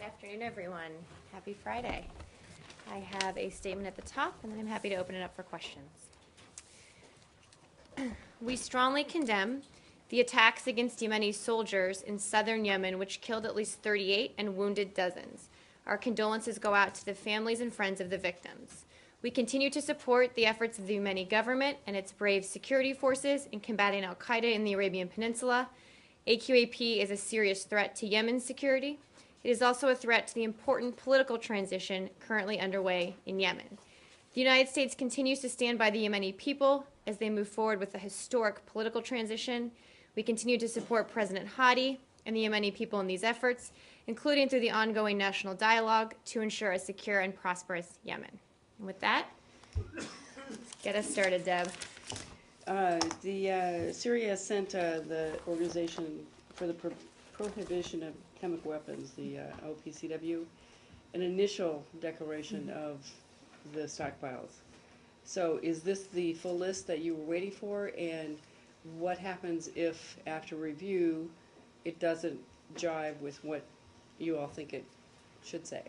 Afternoon, everyone. Happy Friday. I have a statement at the top, and then I'm happy to open it up for questions. We strongly condemn the attacks against Yemeni soldiers in southern Yemen, which killed at least 38 and wounded dozens. Our condolences go out to the families and friends of the victims. We continue to support the efforts of the Yemeni government and its brave security forces in combating al-Qaeda in the Arabian Peninsula. AQAP is a serious threat to Yemen's security. It is also a threat to the important political transition currently underway in Yemen. The United States continues to stand by the Yemeni people as they move forward with a historic political transition. We continue to support President Hadi and the Yemeni people in these efforts, including through the ongoing national dialogue to ensure a secure and prosperous Yemen. And with that, get us started, Deb. Syria sent the Organization for the Prohibition of Chemical Weapons, the OPCW, an initial declaration of the stockpiles. So is this the full list that you were waiting for? And what happens if, after review, it doesn't jive with what you all think it should say?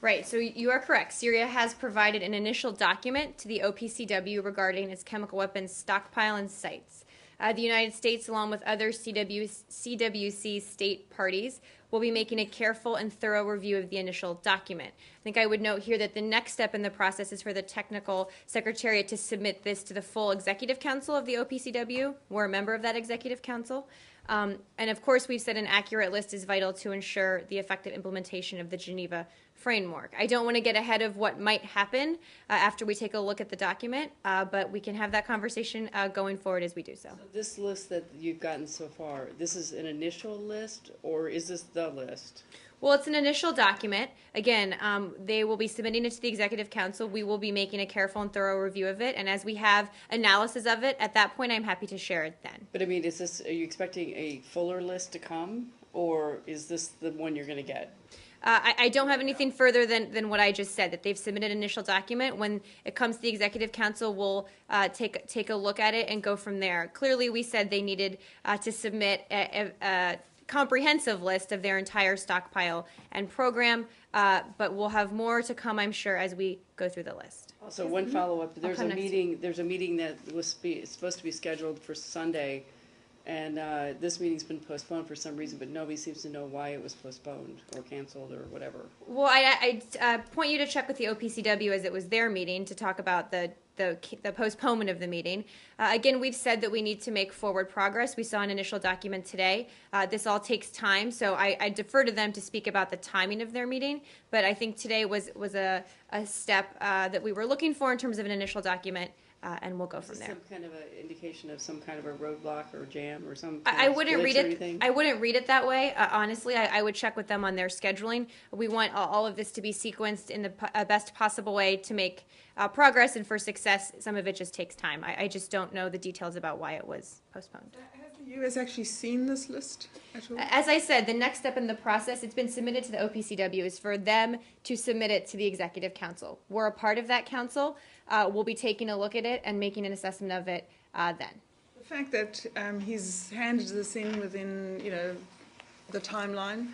Right, so you are correct. Syria has provided an initial document to the OPCW regarding its chemical weapons stockpile and sites. The United States, along with other CWC state parties, will be making a careful and thorough review of the initial document. I think I would note here that the next step in the process is for the technical secretariat to submit this to the full executive council of the OPCW. We're a member of that executive council. And of course, we've said an accurate list is vital to ensure the effective implementation of the Geneva framework. I don't want to get ahead of what might happen after we take a look at the document, but we can have that conversation going forward as we do so. So this list that you've gotten so far, this is an initial list, or is this the list? Well, it's an initial document. Again, they will be submitting it to the Executive Council. We will be making a careful and thorough review of it, and as we have analysis of it, at that point, I'm happy to share it then. But I mean, are you expecting a fuller list to come, or is this the one you're going to get? I don't have anything further than what I just said, that they've submitted an initial document. When it comes to the Executive Council, we'll take a look at it and go from there. Clearly, we said they needed to submit a comprehensive list of their entire stockpile and program, but we'll have more to come, I'm sure, as we go through the list. Also, one follow-up. There's a meeting that was supposed to be scheduled for Sunday, and this meeting's been postponed for some reason, but nobody seems to know why it was postponed or canceled or whatever. Well, I point you to check with the OPCW, as it was their meeting, to talk about the postponement of the meeting. Again, we've said that we need to make forward progress. We saw an initial document today. This all takes time, so I defer to them to speak about the timing of their meeting. But I think today was a step that we were looking for in terms of an initial document, and we'll go from there. Some kind of an indication of some kind of a roadblock or jam or some I wouldn't read it. Anything? I wouldn't read it that way. Honestly, I would check with them on their scheduling. We want all of this to be sequenced in the best possible way to make progress and for success. Some of it just takes time. I just don't know the details about why it was postponed. Have the U.S. actually seen this list at all? As I said, the next step in the process, it's been submitted to the OPCW, is for them to submit it to the Executive Council. We're a part of that council. We'll be taking a look at it and making an assessment of it then. The fact that he's handed this in within, the timeline,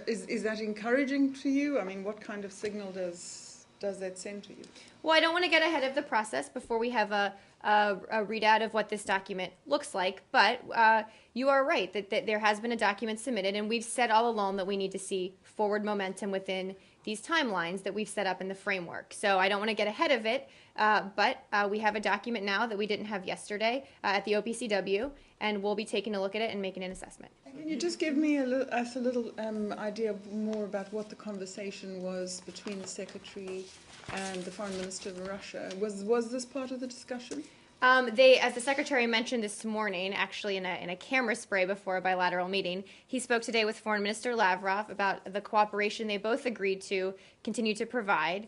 is that encouraging to you? I mean, what kind of signal does that send to you? Well, I don't want to get ahead of the process before we have a readout of what this document looks like, but you are right that there has been a document submitted, and we've said all along that we need to see forward momentum within these timelines that we've set up in the framework. So I don't want to get ahead of it, but we have a document now that we didn't have yesterday at the OPCW, and we'll be taking a look at it and making an assessment. Can you just give me us a little idea more about what the conversation was between the Secretary and the Foreign Minister of Russia? Was this part of the discussion? As the Secretary mentioned this morning, actually in a camera spray before a bilateral meeting, he spoke today with Foreign Minister Lavrov about the cooperation they both agreed to continue to provide,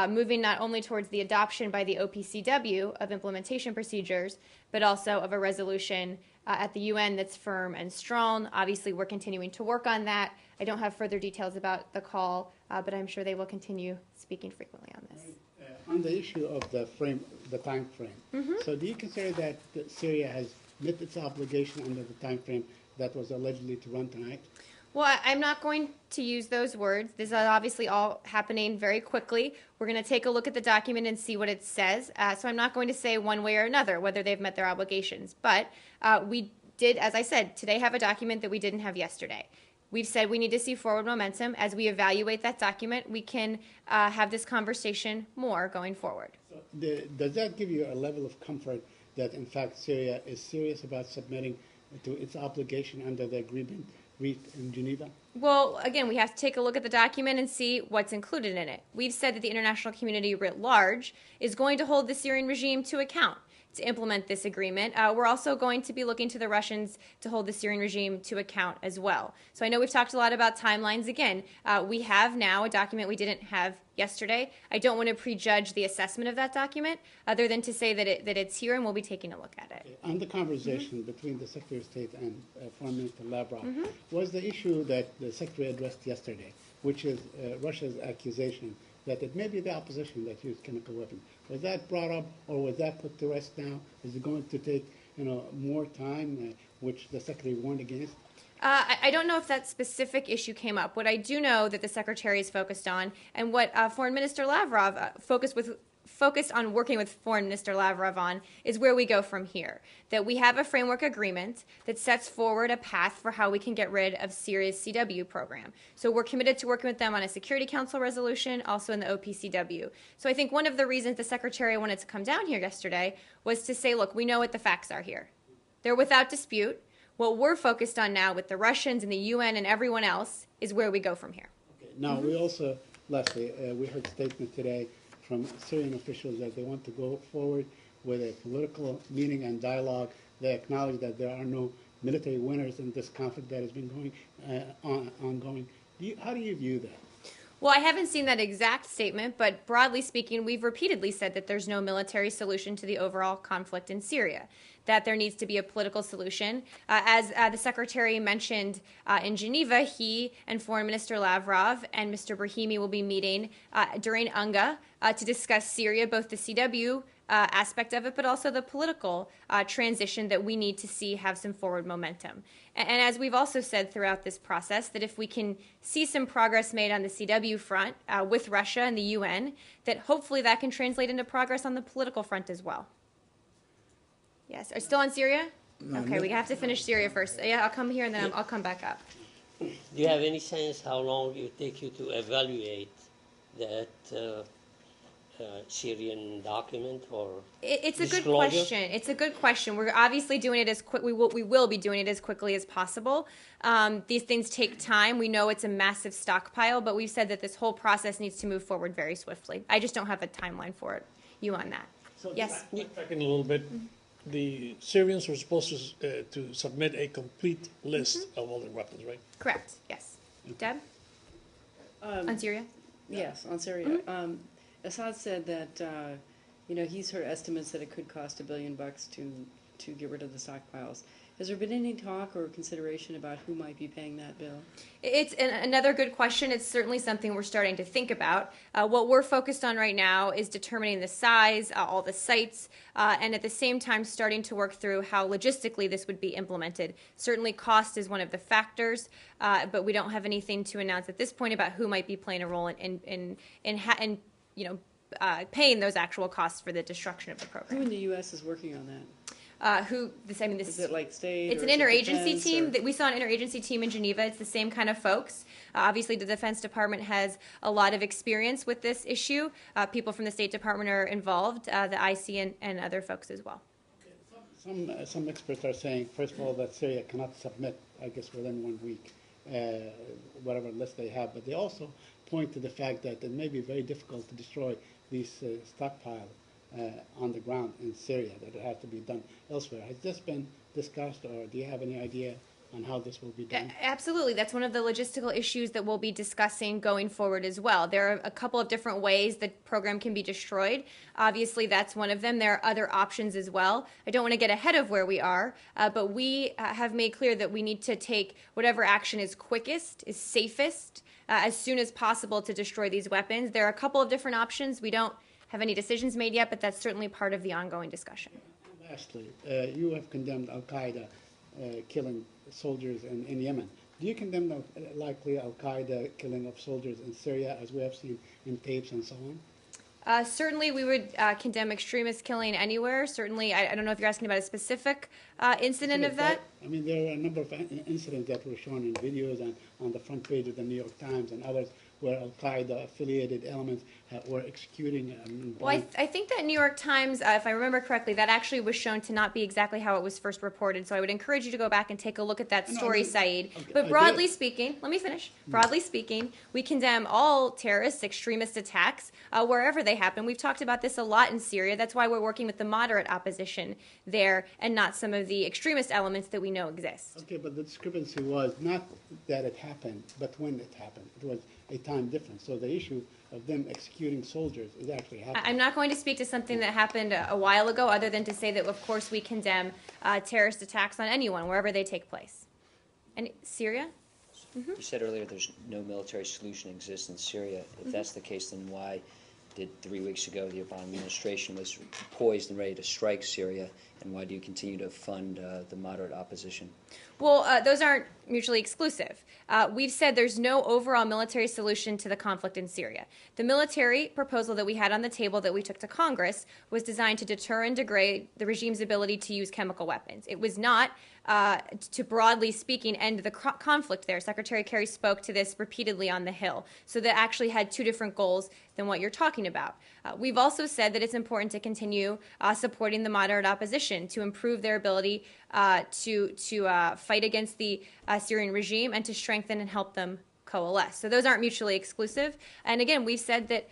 moving not only towards the adoption by the OPCW of implementation procedures, but also of a resolution at the UN that's firm and strong. Obviously, we're continuing to work on that. I don't have further details about the call, but I'm sure they will continue speaking frequently on this. On the issue of the time frame, so do you consider that Syria has met its obligation under the time frame that was allegedly to run tonight? Well, I'm not going to use those words. This is obviously all happening very quickly. We're going to take a look at the document and see what it says. So I'm not going to say one way or another whether they've met their obligations. But we did, as I said, today have a document that we didn't have yesterday. We've said we need to see forward momentum. As we evaluate that document, we can have this conversation more going forward. Does that give you a level of comfort that, in fact, Syria is serious about submitting to its obligation under the agreement reached in Geneva? Well, again, we have to take a look at the document and see what's included in it. We've said that the international community writ large is going to hold the Syrian regime to account to implement this agreement. We're also going to be looking to the Russians to hold the Syrian regime to account as well. So I know we've talked a lot about timelines. Again, we have now a document we didn't have yesterday. I don't want to prejudge the assessment of that document other than to say that it's here and we'll be taking a look at it. On the conversation between the Secretary of State and Foreign Minister Lavrov, was the issue that the Secretary addressed yesterday, which is Russia's accusation that it may be the opposition that used chemical weapons. Was that brought up, or was that put to rest now? Is it going to take, more time, which the Secretary warned against? I don't know if that specific issue came up. What I do know that the Secretary is focused on, and what Foreign Minister Lavrov focused on working with Foreign Minister Lavrov on, is where we go from here. That we have a framework agreement that sets forward a path for how we can get rid of Syria's CW program. So we're committed to working with them on a Security Council resolution, also in the OPCW. So I think one of the reasons the Secretary wanted to come down here yesterday was to say, look, we know what the facts are here. They're without dispute. What we're focused on now with the Russians and the UN and everyone else is where we go from here. Okay. Now, we also, Leslie, we heard a statement today from Syrian officials that they want to go forward with a political meeting and dialogue. They acknowledge that there are no military winners in this conflict that has been ongoing. How do you view that? Well, I haven't seen that exact statement, but broadly speaking, we've repeatedly said that there's no military solution to the overall conflict in Syria, that there needs to be a political solution. As the Secretary mentioned in Geneva, he and Foreign Minister Lavrov and Mr. Brahimi will be meeting during UNGA to discuss Syria, both the CW aspect of it, but also the political transition that we need to see have some forward momentum. And as we've also said throughout this process, that if we can see some progress made on the CW front with Russia and the UN, that hopefully that can translate into progress on the political front as well. Yes, are still on Syria? No, Okay, we have to finish Syria first. Yeah, I'll come here and then I'll come back up. Do you have any sense how long it take you to evaluate that Syrian document or It's a good disclosure? question. It's a good question. We're obviously doing it as quick. We will be doing it as quickly as possible. These things take time. We know it's a massive stockpile, but we've said that this whole process needs to move forward very swiftly. I just don't have a timeline for you on that. Yes. Back in a little bit, the Syrians were supposed to submit a complete list of all their weapons, right? Correct. Yes. Deb? On Syria? Yes, on Syria. Assad said that, he's heard estimates that it could cost $1 billion to get rid of the stockpiles. Has there been any talk or consideration about who might be paying that bill? It's another good question. It's certainly something we're starting to think about. What we're focused on right now is determining the size, all the sites, and at the same time starting to work through how logistically this would be implemented. Certainly cost is one of the factors, but we don't have anything to announce at this point about who might be playing a role in paying those actual costs for the destruction of the Who program. in the U.S. is working on that? Is it like state? It's or an is it interagency defense, team. or- That we saw an interagency team in Geneva. It's the same kind of folks. Obviously, the Defense Department has a lot of experience with this issue. People from the State Department are involved, the IC and other folks as well. Some experts are saying, first of all, that Syria cannot submit, I guess, within 1 week, whatever list they have. But they also point to the fact that it may be very difficult to destroy these stockpiles on the ground in Syria, that it has to be done elsewhere. Has this been discussed, or do you have any idea on how this will be done? Absolutely. That's one of the logistical issues that we'll be discussing going forward as well. There are a couple of different ways the program can be destroyed. Obviously, that's one of them. There are other options as well. I don't want to get ahead of where we are, but we have made clear that we need to take whatever action is quickest, is safest, as soon as possible to destroy these weapons. There are a couple of different options. We don't have any decisions made yet, but that's certainly part of the ongoing discussion. Lastly, you have condemned Al-Qaeda killing soldiers in Yemen. Do you condemn the likely Al-Qaeda killing of soldiers in Syria, as we have seen in tapes and so on? Certainly, we would condemn extremist killing anywhere. Certainly, I don't know if you're asking about a specific incident of that. I mean, there are a number of incidents that were shown in videos and on the front page of the New York Times and others where Al-Qaeda-affiliated elements were executing. Well, I think that New York Times, if I remember correctly, that actually was shown to not be exactly how it was first reported. So I would encourage you to go back and take a look at that story, Saeed. But broadly speaking, let me finish. Broadly speaking, we condemn all terrorist, extremist attacks wherever they happen. We've talked about this a lot in Syria. That's why we're working with the moderate opposition there and not some of the extremist elements that we know exist. Okay, but the discrepancy was not that it happened, but when it happened. It was a time difference. So the issue of them executing soldiers is actually happening. I'm not going to speak to something that happened a while ago other than to say that, of course, we condemn terrorist attacks on anyone, wherever they take place. And Syria? You said earlier there's no military solution exists in Syria. If that's the case, then why did 3 weeks ago the Obama administration was poised and ready to strike Syria, and why do you continue to fund the moderate opposition? Well, those aren't mutually exclusive. We've said there's no overall military solution to the conflict in Syria. The military proposal that we had on the table that we took to Congress was designed to deter and degrade the regime's ability to use chemical weapons. It was not, to broadly speaking, end the conflict there. Secretary Kerry spoke to this repeatedly on the Hill. So that actually had two different goals than what you're talking about. We've also said that it's important to continue supporting the moderate opposition to improve their ability to fight against the Syrian regime and to strengthen and help them coalesce. So those aren't mutually exclusive. And again, we've said that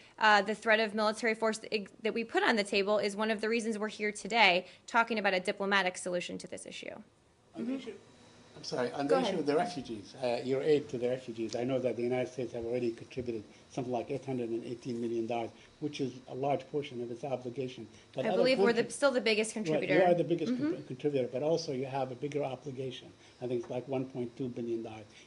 the threat of military force that we put on the table is one of the reasons we're here today talking about a diplomatic solution to this issue. On the issue, I'm sorry, on Go the ahead. issue of the refugees, your aid to the refugees, I know that the United States have already contributed something like $818 million, which is a large portion of its obligation. But I other believe we're countries- still the biggest contributor. Right, you are the biggest contributor, but also you have a bigger obligation. I think it's like $1.2 billion.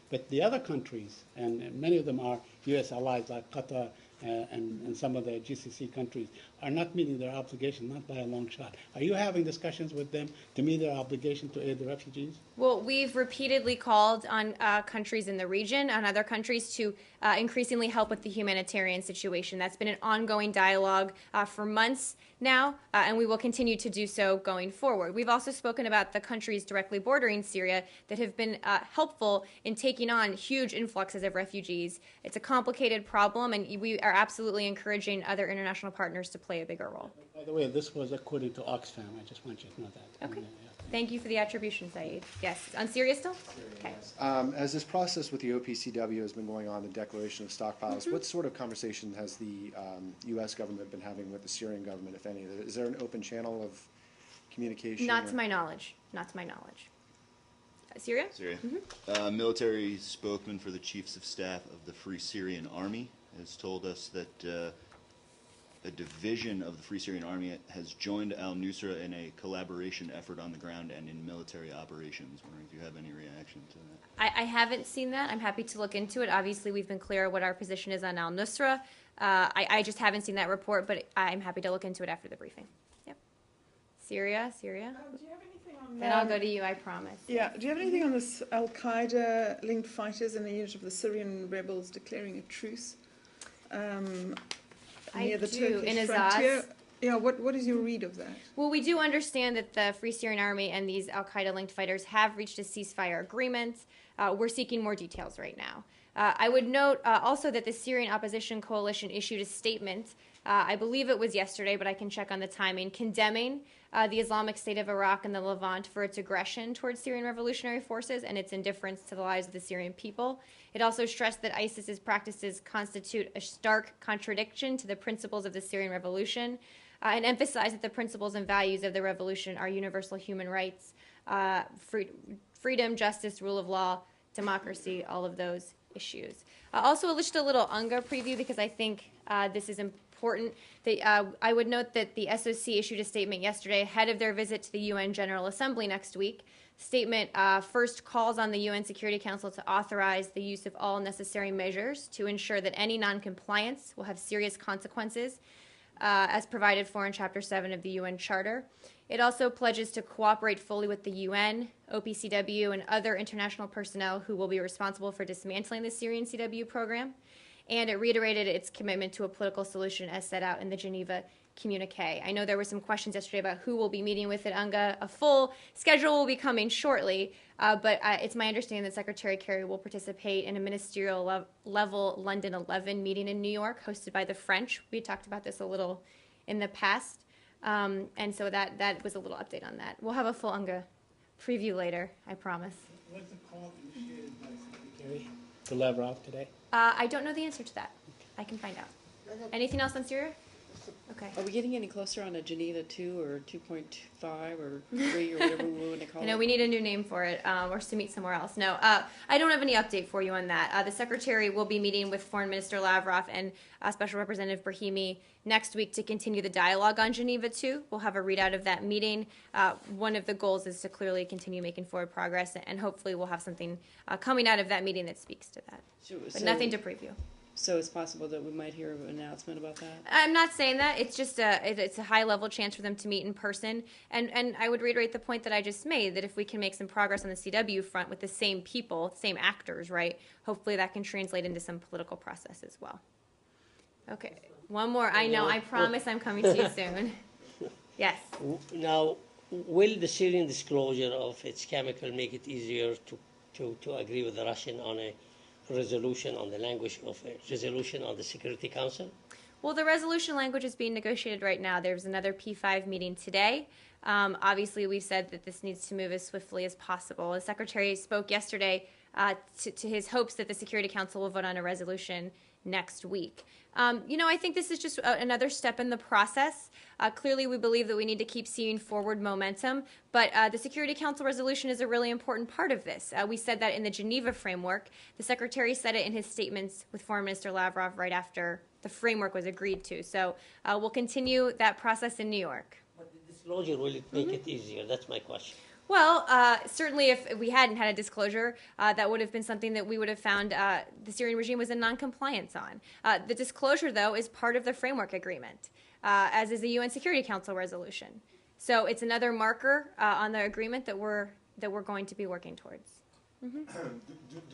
But the other countries, and many of them are U.S. allies like Qatar and some of the GCC countries, are not meeting their obligation, not by a long shot. Are you having discussions with them to meet their obligation to aid the refugees? Well, we've repeatedly called on countries in the region, on other countries, to increasingly help with the humanitarian situation. That's been an ongoing dialogue for months now, and we will continue to do so going forward. We've also spoken about the countries directly bordering Syria that have been helpful in taking on huge influxes of refugees. It's a complicated problem, and we are absolutely encouraging other international partners to play a bigger role. By the way, this was according to Oxfam. I just want you to know that. Okay. Yeah. Thank you for the attribution, Saeed. Yes. On Syria still? Okay. As this process with the OPCW has been going on, the declaration of stockpiles, what sort of conversation has the U.S. government been having with the Syrian government, if any? Is there an open channel of communication? Not to my knowledge. Not to my knowledge. Syria? Syria. Military spokesman for the Chiefs of Staff of the Free Syrian Army has told us that a division of the Free Syrian Army has joined al-Nusra in a collaboration effort on the ground and in military operations. Wondering if you have any reaction to that. I haven't seen that. I'm happy to look into it. Obviously, we've been clear what our position is on al-Nusra. I just haven't seen that report, but I'm happy to look into it after the briefing. Yep. Syria? Do you have anything on Then I'll go to you, I promise. Yeah, do you have anything on this Al-Qaeda-linked fighters in the unit of the Syrian rebels declaring a truce near the do, Turkish in Azaz. frontier? Yeah, what is your read of that? Well, we do understand that the Free Syrian Army and these al-Qaeda-linked fighters have reached a ceasefire agreement. We're seeking more details right now. I would note also that the Syrian Opposition Coalition issued a statement, I believe it was yesterday, but I can check on the timing, condemning the Islamic State of Iraq and the Levant for its aggression towards Syrian revolutionary forces and its indifference to the lives of the Syrian people. It also stressed that ISIS's practices constitute a stark contradiction to the principles of the Syrian revolution, and emphasized that the principles and values of the revolution are universal human rights, freedom, justice, rule of law, democracy, all of those issues. Also, just a little UNGA preview because I think this is important. I would note that the SOC issued a statement yesterday ahead of their visit to the UN General Assembly next week. Statement first calls on the UN Security Council to authorize the use of all necessary measures to ensure that any noncompliance will have serious consequences as provided for in Chapter 7 of the UN Charter. It also pledges to cooperate fully with the UN, OPCW, and other international personnel who will be responsible for dismantling the Syrian CW program. And it reiterated its commitment to a political solution as set out in the Geneva communique. I know there were some questions yesterday about who will be meeting with at UNGA. A full schedule will be coming shortly, but it's my understanding that Secretary Kerry will participate in a ministerial level London 11 meeting in New York, hosted by the French. We talked about this a little in the past, and so that was a little update on that. We'll have a full UNGA preview later, I promise. Was the call initiated by Secretary to Lavrov today? I don't know the answer to that. I can find out. Anything else on Syria? Okay. Are we getting any closer on a Geneva 2 or 2.5 or 3 or whatever we want to call I it? know we need a new name for it, or to meet somewhere else. No, I don't have any update for you on that. The Secretary will be meeting with Foreign Minister Lavrov and Special Representative Brahimi next week to continue the dialogue on Geneva 2. We'll have a readout of that meeting. One of the goals is to clearly continue making forward progress, and hopefully we'll have something coming out of that meeting that speaks to that. But nothing to preview. So it's possible that we might hear an announcement about that? I'm not saying that. It's just it's a high-level chance for them to meet in person. And I would reiterate the point that I just made, that if we can make some progress on the CW front with the same people, same actors, right, hopefully that can translate into some political process as well. Okay, one more. I know, I promise I'm coming to you soon. Yes. Now, will the Syrian disclosure of its chemical make it easier to agree with the Russian on a resolution, on the language of a resolution on the Security Council? Well, the resolution language is being negotiated right now. There's another P5 meeting today. Obviously, we've said that this needs to move as swiftly as possible. The Secretary spoke yesterday to his hopes that the Security Council will vote on a resolution next week. I think this is just another step in the process. Clearly, we believe that we need to keep seeing forward momentum, but the Security Council resolution is a really important part of this. We said that in the Geneva framework. The Secretary said it in his statements with Foreign Minister Lavrov right after the framework was agreed to. So we'll continue that process in New York. But the disclosure, will it make it easier? That's my question. Well, certainly if we hadn't had a disclosure, that would have been something that we would have found the Syrian regime was in noncompliance on. The disclosure, though, is part of the framework agreement, as is the UN Security Council resolution. So it's another marker on the agreement that we're going to be working towards. Do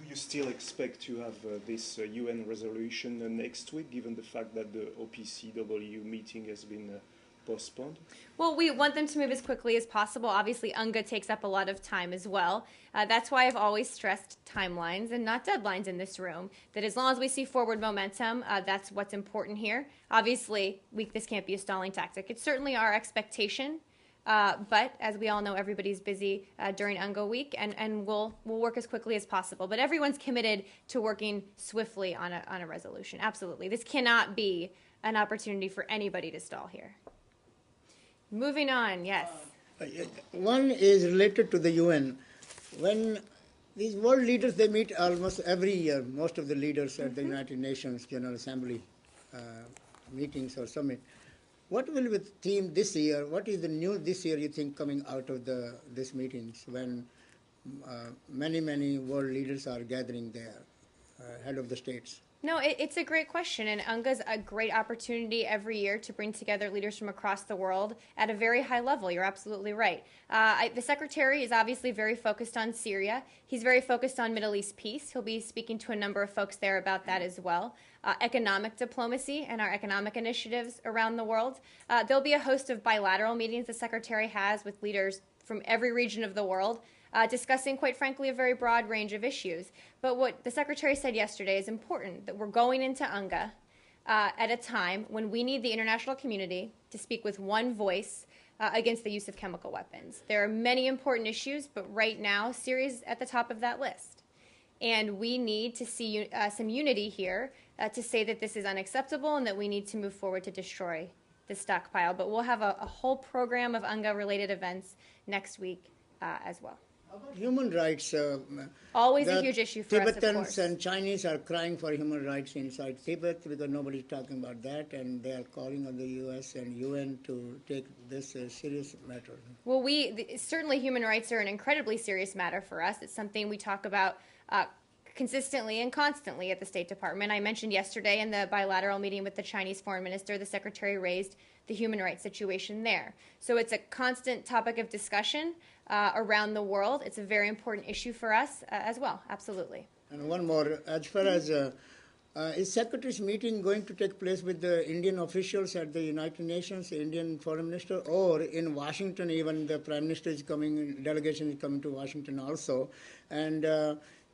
you still expect to have this UN resolution next week, given the fact that the OPCW meeting has been postponed? Well, we want them to move as quickly as possible. Obviously, UNGA takes up a lot of time as well. That's why I've always stressed timelines and not deadlines in this room, that as long as we see forward momentum, that's what's important here. Obviously, this can't be a stalling tactic. It's certainly our expectation, but as we all know, everybody's busy during UNGA week, and we'll work as quickly as possible. But everyone's committed to working swiftly on a resolution. Absolutely. This cannot be an opportunity for anybody to stall here. Moving on, yes. One is related to the UN. When these world leaders, they meet almost every year, most of the leaders at the United Nations General Assembly meetings or summit. What will be the theme this year? What is the new this year, you think, coming out of these meetings when many world leaders are gathering there, head of the states? No, it's a great question, and UNGA's a great opportunity every year to bring together leaders from across the world at a very high level. You're absolutely right. The Secretary is obviously very focused on Syria. He's very focused on Middle East peace. He'll be speaking to a number of folks there about that as well. Economic diplomacy and our economic initiatives around the world. There'll be a host of bilateral meetings the Secretary has with leaders from every region of the world, discussing, quite frankly, a very broad range of issues. But what the Secretary said yesterday is important, that we're going into UNGA at a time when we need the international community to speak with one voice against the use of chemical weapons. There are many important issues, but right now, Syria is at the top of that list. And we need to see some unity here to say that this is unacceptable and that we need to move forward to destroy the stockpile. But we'll have a whole program of UNGA-related events next week as well. Human rights. Always a huge issue for us, of Tibetans course. and Chinese are crying for human rights inside Tibet because nobody's talking about that, and they are calling on the U.S. and UN to take this a serious matter. Well, certainly human rights are an incredibly serious matter for us. It's something we talk about consistently and constantly at the State Department. I mentioned yesterday in the bilateral meeting with the Chinese foreign minister, the secretary raised the human rights situation there. So it's a constant topic of discussion around the world. It's a very important issue for us as well, absolutely. And one more, as far as is Secretary's meeting going to take place with the Indian officials at the United Nations, the Indian foreign minister, or in Washington? Even the prime minister is coming, delegation is coming to Washington also, and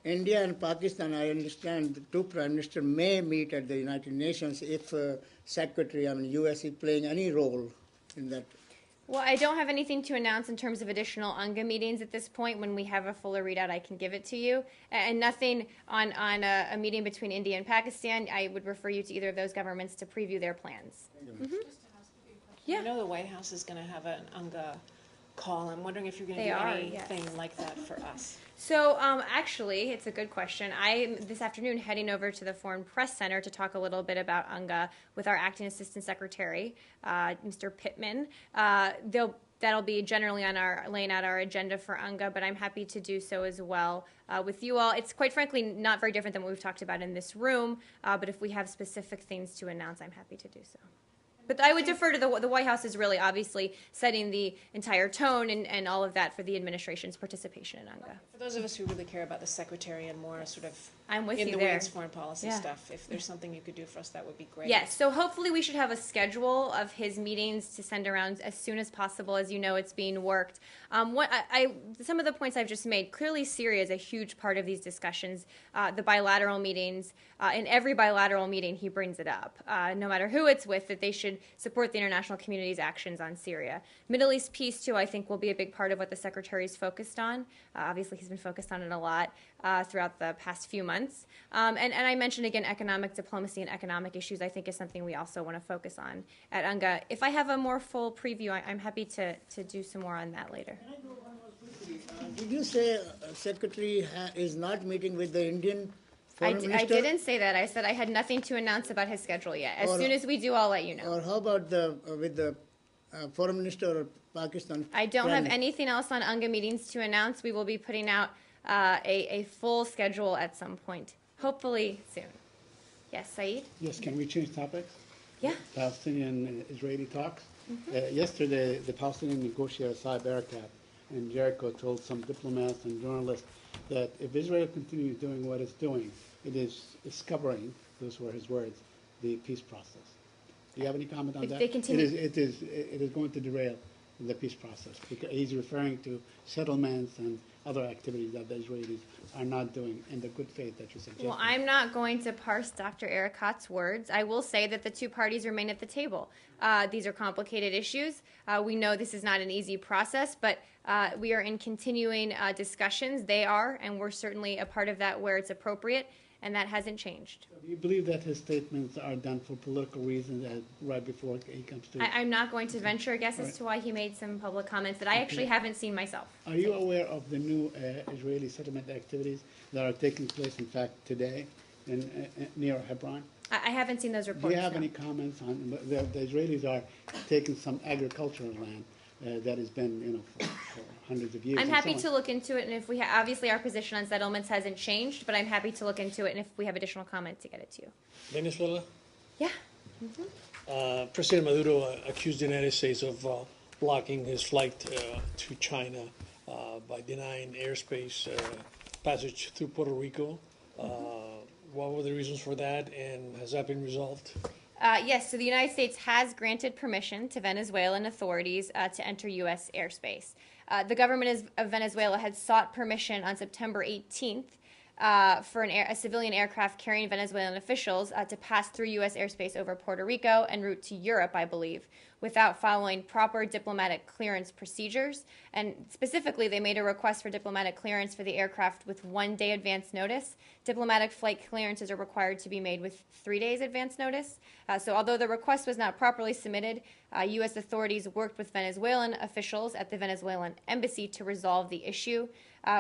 India and Pakistan, I understand, the two prime ministers may meet at the United Nations if Secretary, I mean, U.S. is playing any role in that. Well, I don't have anything to announce in terms of additional UNGA meetings at this point. When we have a fuller readout, I can give it to you. And nothing on a meeting between India and Pakistan. I would refer you to either of those governments to preview their plans. I know the White House is going to have an UNGA call. I'm wondering if you're going to do anything like that for us. So actually, it's a good question. I'm this afternoon heading over to the Foreign Press Center to talk a little bit about UNGA with our Acting Assistant Secretary, Mr. Pittman. That'll be generally on laying out our agenda for UNGA, but I'm happy to do so as well with you all. It's quite frankly not very different than what we've talked about in this room, but if we have specific things to announce, I'm happy to do so. But I would defer to the White House is really obviously setting the entire tone and all of that for the administration's participation in UNGA. For those of us who really care about the Secretary and more sort of I'm with in you the there. weeds foreign policy stuff, if there's something you could do for us, that would be great. Yes, so hopefully we should have a schedule of his meetings to send around as soon as possible. As you know, it's being worked. Some of the points I've just made, clearly Syria is a huge part of these discussions. The bilateral meetings, in every bilateral meeting he brings it up, no matter who it's with, that they should support the international community's actions on Syria. Middle East peace, too, I think will be a big part of what the Secretary's focused on. Obviously, he's been focused on it a lot throughout the past few months. And I mentioned, again, economic diplomacy and economic issues, I think, is something we also want to focus on at UNGA. If I have a more full preview, I'm happy to do some more on that later. Can I go one more quickly? Did you say Secretary is not meeting with the Indian foreign minister? I didn't say that. I said I had nothing to announce about his schedule yet. As soon as we do, I'll let you know. Or how about with the foreign minister of Pakistan? I don't have anything else on UNGA meetings to announce. We will be putting out a full schedule at some point, hopefully soon. Yes, Saeed? Yes, can we change topics? Yeah. Palestinian-Israeli talks. Yesterday, the Palestinian negotiator Saeb Erekat in Jericho told some diplomats and journalists that if Israel continues doing what it's doing, it is covering, those were his words, the peace process. Do you have any comment on that? They continue. It is going to derail the peace process, because he's referring to settlements and other activities that the Israelis are not doing in the good faith that you suggested. Well, I'm not going to parse Dr. Erekat's words. I will say that the two parties remain at the table. These are complicated issues. We know this is not an easy process, but we are in continuing discussions. They are, and we're certainly a part of that where it's appropriate, and that hasn't changed. Do you believe that his statements are done for political reasons right before he comes to... I'm not going to venture a guess as to why he made some public comments that I actually haven't seen myself. Are you aware of the new Israeli settlement activities that are taking place, in fact, today near Hebron? I haven't seen those reports. Do you have no. any comments on... The Israelis are taking some agricultural land that has been, for hundreds of years. I'm happy to look into it, and if we obviously our position on settlements hasn't changed, but I'm happy to look into it, and if we have additional comment, to get it to you. Venezuela? Yeah. President Maduro accused the United States of blocking his flight to China by denying airspace passage through Puerto Rico. What were the reasons for that, and has that been resolved? Yes, so the United States has granted permission to Venezuelan authorities to enter U.S. airspace. The government of Venezuela had sought permission on September 18th for a civilian aircraft carrying Venezuelan officials to pass through U.S. airspace over Puerto Rico en route to Europe, I believe, without following proper diplomatic clearance procedures. And specifically, they made a request for diplomatic clearance for the aircraft with 1 day advance notice. Diplomatic flight clearances are required to be made with 3 days advance notice. So although the request was not properly submitted, U.S. authorities worked with Venezuelan officials at the Venezuelan embassy to resolve the issue.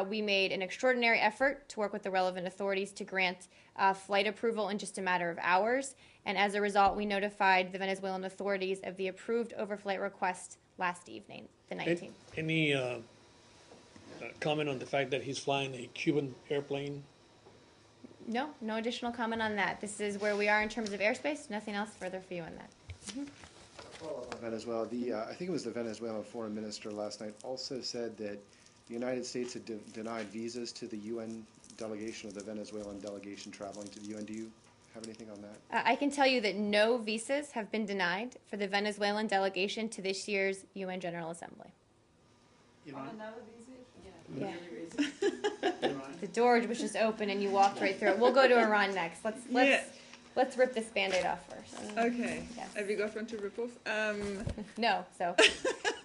We made an extraordinary effort to work with the relevant authorities to grant flight approval in just a matter of hours. And as a result, we notified the Venezuelan authorities of the approved overflight request last evening, the 19th. Any comment on the fact that he's flying a Cuban airplane? No, no additional comment on that. This is where we are in terms of airspace. Nothing else further for you on that. Venezuela, I think it was the Venezuelan foreign minister last night also said that the United States had denied visas to the UN delegation, or the Venezuelan delegation traveling to the UN. Do you have anything on that? I can tell you that no visas have been denied for the Venezuelan delegation to this year's UN General Assembly. Yeah. The door was just open and you walked right through it. We'll go to Iran next. Let's rip this Band-Aid off first. Okay. Yes. Have you got one to rip off? No, so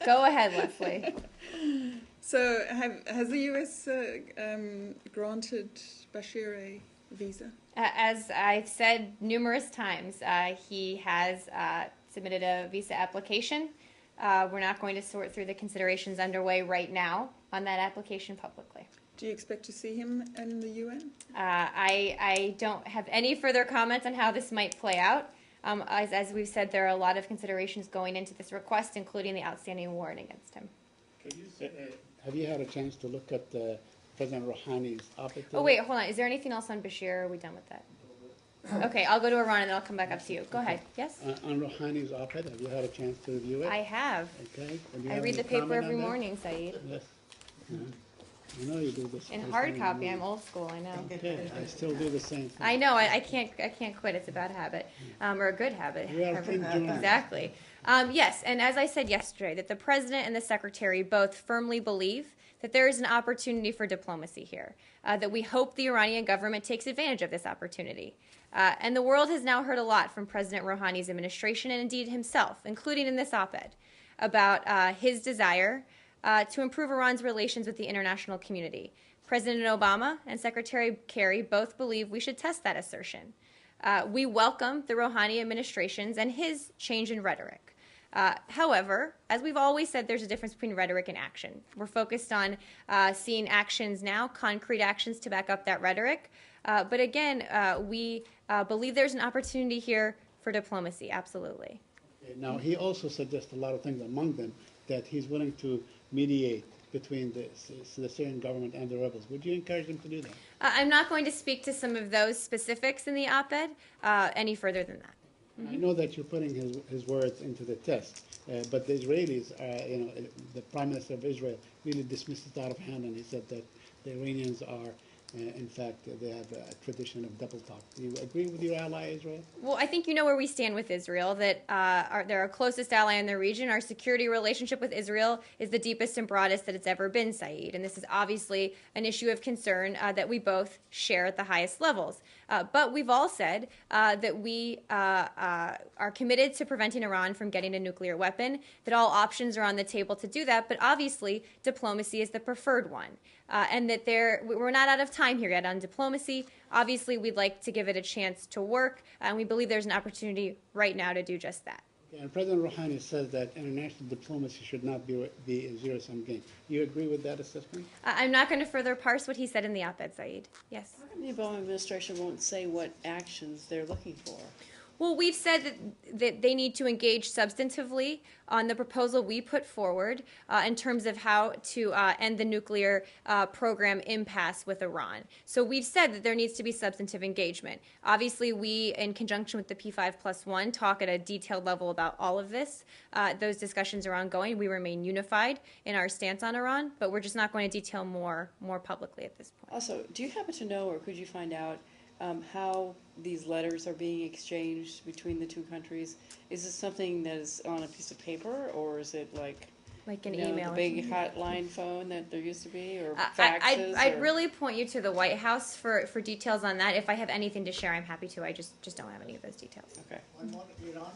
go ahead, Leslie. So has the U.S. Granted Bashir a visa? As I've said numerous times, he has submitted a visa application. We're not going to sort through the considerations underway right now on that application publicly. Do you expect to see him in the UN? I don't have any further comments on how this might play out. As we've said, there are a lot of considerations going into this request, including the outstanding warrant against him. Have you had a chance to look at President Rouhani's op-ed? Oh, wait, hold on. Is there anything else on Bashir, or are we done with that? Okay, I'll go to Iran and then I'll come back up to you. Go ahead. Yes? On Rouhani's op-ed, have you had a chance to review it? I have. Okay. I read the paper every morning, Saeed. Yes. I know you do this. In hard copy, I'm old school, I know. Okay, I still do the same thing. I know, I can't quit. It's a bad habit, or a good habit. We are free journalists. Exactly. Yes, and as I said yesterday, that the President and the Secretary both firmly believe that there is an opportunity for diplomacy here, that we hope the Iranian government takes advantage of this opportunity. And the world has now heard a lot from President Rouhani's administration and indeed himself, including in this op-ed, about his desire to improve Iran's relations with the international community. President Obama and Secretary Kerry both believe we should test that assertion. We welcome the Rouhani administration's and his change in rhetoric. However, as we've always said, there's a difference between rhetoric and action. We're focused on seeing actions now, concrete actions to back up that rhetoric. But again, we believe there's an opportunity here for diplomacy, absolutely. Now, he also suggests a lot of things, among them that he's willing to mediate between the Syrian government and the rebels. Would you encourage him to do that? I'm not going to speak to some of those specifics in the op-ed any further than that. I know that you're putting his words into the test, but the Israelis, the Prime Minister of Israel really dismissed it out of hand, and he said that the Iranians are, in fact, they have a tradition of double talk. Do you agree with your ally, Israel? Well, I think you know where we stand with Israel, that they're our closest ally in the region. Our security relationship with Israel is the deepest and broadest that it's ever been, Saeed. And this is obviously an issue of concern that we both share at the highest levels. But we've all said that we are committed to preventing Iran from getting a nuclear weapon, that all options are on the table to do that, but obviously diplomacy is the preferred one. And that we're not out of time here yet on diplomacy. Obviously, we'd like to give it a chance to work, and we believe there's an opportunity right now to do just that. And President Rouhani says that international diplomacy should not be a zero-sum game. You agree with that assessment? I'm not going to further parse what he said in the op-ed, Saeed. Yes? How come the Obama administration won't say what actions they're looking for? Well, we've said that they need to engage substantively on the proposal we put forward in terms of how to end the nuclear program impasse with Iran. So we've said that there needs to be substantive engagement. Obviously, we, in conjunction with the P5+1, talk at a detailed level about all of this. Those discussions are ongoing. We remain unified in our stance on Iran, but we're just not going to detail more publicly at this point. Also, do you happen to know, or could you find out, how these letters are being exchanged between the two countries? Is this something that is on a piece of paper, or is it like an email? The big hotline phone that there used to be, or faxes? I'd really point you to the White House for details on that. If I have anything to share, I'm happy to. I just don't have any of those details. Okay. One more, Iran.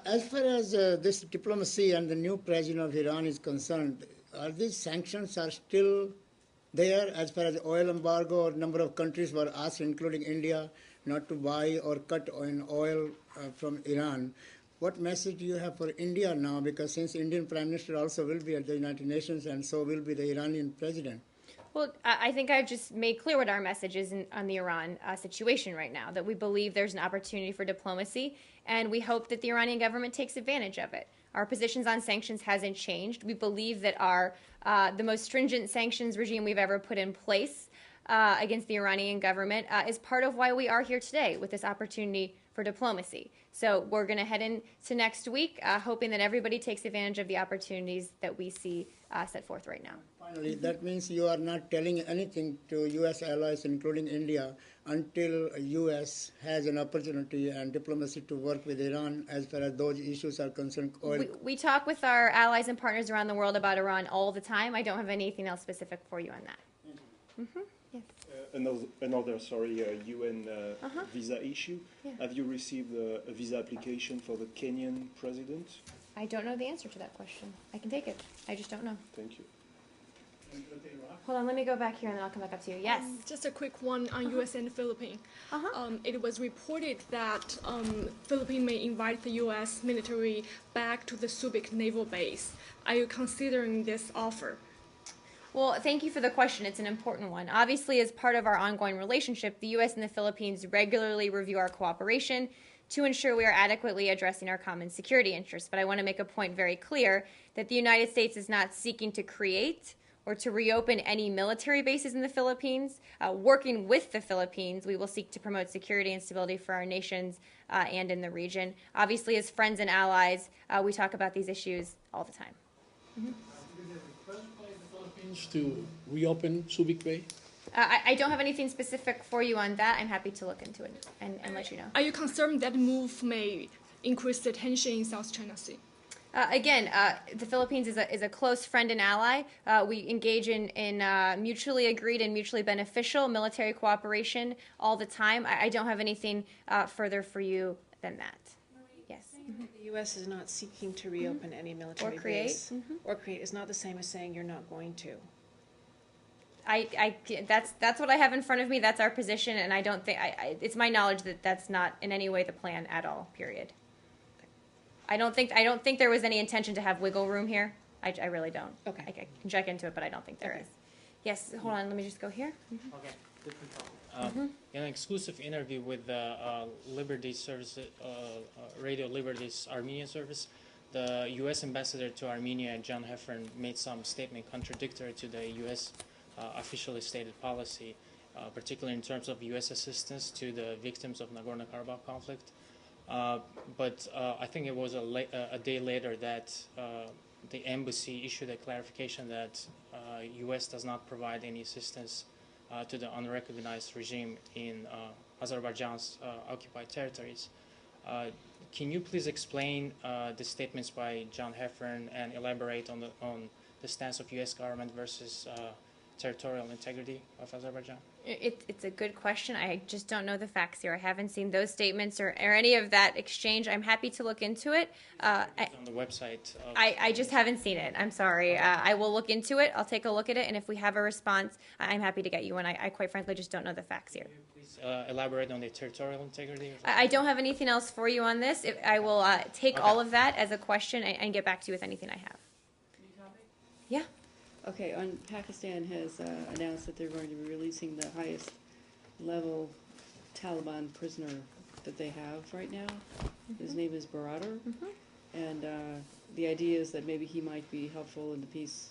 As far as this diplomacy and the new president of Iran is concerned, are these sanctions are still there as far as the oil embargo? A number of countries were asked, including India, not to buy or cut on oil from Iran. What message do you have for India now? Because since Indian Prime Minister also will be at the United Nations, and so will be the Iranian president. Well, I think I've just made clear what our message is on the Iran situation right now, that we believe there's an opportunity for diplomacy, and we hope that the Iranian government takes advantage of it. Our positions on sanctions hasn't changed. We believe that the most stringent sanctions regime we've ever put in place against the Iranian government is part of why we are here today with this opportunity for diplomacy. So we're going to head into next week, hoping that everybody takes advantage of the opportunities that we see set forth right now. Finally, that means you are not telling anything to U.S. allies, including India, until U.S. has an opportunity and diplomacy to work with Iran as far as those issues are concerned. We talk with our allies and partners around the world about Iran all the time. I don't have anything else specific for you on that. Yes. Another UN visa issue. Yeah. Have you received a visa application for the Kenyan president? I don't know the answer to that question. I can take it. I just don't know. Thank you. Hold on, let me go back here and then I'll come back up to you. Yes. Just a quick one on U.S. and the Philippines. It was reported that Philippines may invite the U.S. military back to the Subic naval base. Are you considering this offer? Well, thank you for the question. It's an important one. Obviously, as part of our ongoing relationship, the U.S. and the Philippines regularly review our cooperation to ensure we are adequately addressing our common security interests. But I want to make a point very clear that the United States is not seeking to create or to reopen any military bases in the Philippines. Working with the Philippines, we will seek to promote security and stability for our nations and in the region. Obviously, as friends and allies, we talk about these issues all the time. To reopen Subic Bay? I don't have anything specific for you on that. I'm happy to look into it and let you know. Are you concerned that move may increase the tension in South China Sea? Again, the Philippines is a close friend and ally. We engage in mutually agreed and mutually beneficial military cooperation all the time. I don't have anything further for you than that. Yes. The U.S. is not seeking to reopen any military base. Or create. It's not the same as saying you're not going to. That's what I have in front of me. That's our position, and I don't think it's my knowledge that that's not in any way the plan at all. Period. I don't think there was any intention to have wiggle room here. I really don't. Okay. I can check into it, but I don't think there is. Yes. Hold on. Let me just go here. Okay. Different topic. In an exclusive interview with the Liberty Service, Radio Liberty's Armenian service, the U.S. ambassador to Armenia, John Heffern, made some statement contradictory to the U.S. Officially stated policy, particularly in terms of U.S. assistance to the victims of Nagorno-Karabakh conflict. But I think it was a day later that the embassy issued a clarification that U.S. does not provide any assistance to the unrecognized regime in Azerbaijan's occupied territories. Can you please explain the statements by John Heffern and elaborate on the stance of U.S. government versus territorial integrity of Azerbaijan? It's a good question. I just don't know the facts here. I haven't seen those statements or any of that exchange. I'm happy to look into it. On the website. I just haven't seen it. I'm sorry. I will look into it. I'll take a look at it, and if we have a response, I'm happy to get you one. I quite frankly just don't know the facts here. Please elaborate on the territorial integrity. I don't have anything else for you on this. I will take all of that as a question and get back to you with anything I have. Yeah. Okay, Pakistan has announced that they're going to be releasing the highest level Taliban prisoner that they have right now. His name is Baradar, and the idea is that maybe he might be helpful in the peace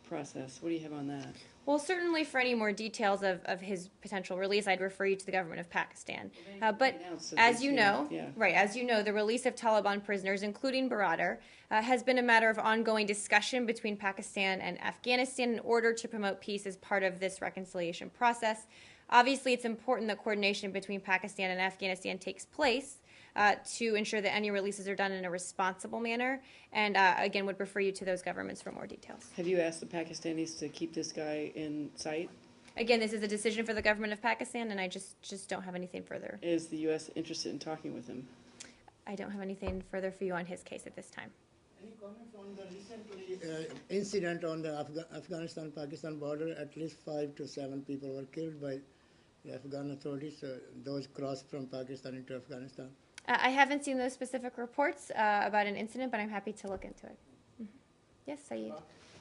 process. What do you have on that? Well, certainly for any more details of his potential release, I'd refer you to the government of Pakistan. But as you know, the release of Taliban prisoners, including Baradar, has been a matter of ongoing discussion between Pakistan and Afghanistan in order to promote peace as part of this reconciliation process. Obviously, it's important that coordination between Pakistan and Afghanistan takes place to ensure that any releases are done in a responsible manner, and again, would refer you to those governments for more details. Have you asked the Pakistanis to keep this guy in sight? Again, this is a decision for the government of Pakistan, and I just don't have anything further. Is the U.S. interested in talking with him? I don't have anything further for you on his case at this time. Any comments on the recent incident on the Afghanistan-Pakistan border? At least 5 to 7 people were killed by the Afghan authorities, those crossed from Pakistan into Afghanistan. I haven't seen those specific reports about an incident, but I'm happy to look into it. Yes, Saeed.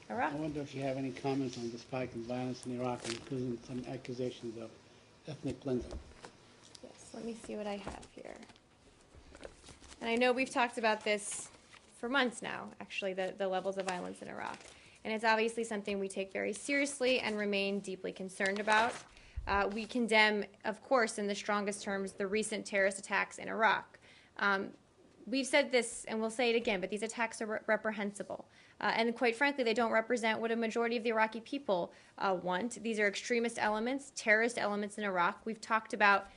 Iraq. I wonder if you have any comments on the spike in violence in Iraq, including some accusations of ethnic cleansing. Yes, let me see what I have here. And I know we've talked about this for months now, actually, the levels of violence in Iraq. And it's obviously something we take very seriously and remain deeply concerned about. we condemn, of course, in the strongest terms, the recent terrorist attacks in Iraq. We've said this, and we'll say it again, but these attacks are reprehensible. And quite frankly, they don't represent what a majority of the Iraqi people want. These are extremist elements, terrorist elements in Iraq. We've talked about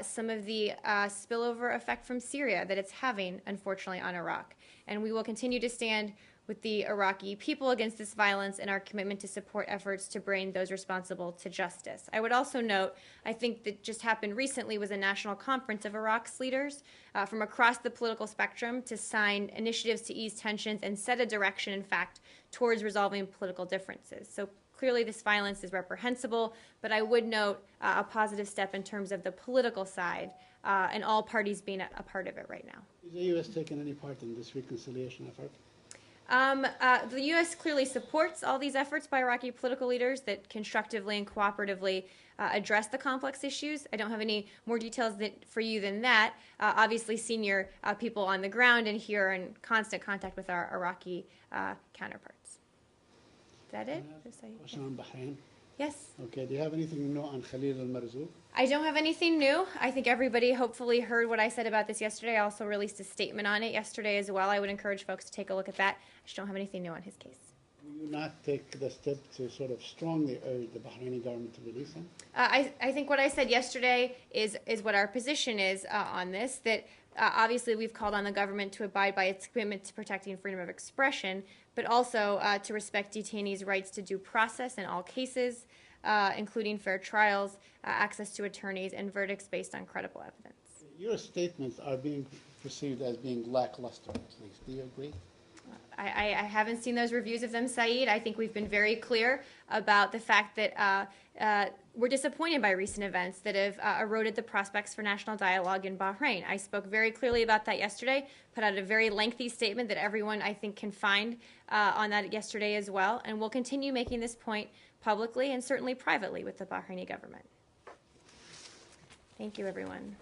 some of the spillover effect from Syria that it's having, unfortunately, on Iraq. And we will continue to stand with the Iraqi people against this violence and our commitment to support efforts to bring those responsible to justice. I would also note, I think that just happened recently was a national conference of Iraq's leaders from across the political spectrum to sign initiatives to ease tensions and set a direction, in fact, towards resolving political differences. So clearly this violence is reprehensible, but I would note a positive step in terms of the political side and all parties being a part of it right now. Is the U.S. taking any part in this reconciliation effort? The U.S. clearly supports all these efforts by Iraqi political leaders that constructively and cooperatively address the complex issues. I don't have any more details for you than that. Obviously, senior people on the ground and here are in constant contact with our Iraqi counterparts. Is that it? Question on Bahrain. Yes. Okay. Do you have anything new on Khalil al-Marzouk? I don't have anything new. I think everybody hopefully heard what I said about this yesterday. I also released a statement on it yesterday as well. I would encourage folks to take a look at that. I just don't have anything new on his case. Will you not take the step to sort of strongly urge the Bahraini government to release him? I think what I said yesterday is what our position is on this, that obviously we've called on the government to abide by its commitment to protecting freedom of expression, but also to respect detainees' rights to due process in all cases, including fair trials, access to attorneys, and verdicts based on credible evidence. Your statements are being perceived as being lackluster, at least. Do you agree? I haven't seen those reviews of them, Saeed. I think we've been very clear about the fact that we're disappointed by recent events that have eroded the prospects for national dialogue in Bahrain. I spoke very clearly about that yesterday, put out a very lengthy statement that everyone, I think, can find on that yesterday as well, and we'll continue making this point publicly and certainly privately with the Bahraini government. Thank you, everyone.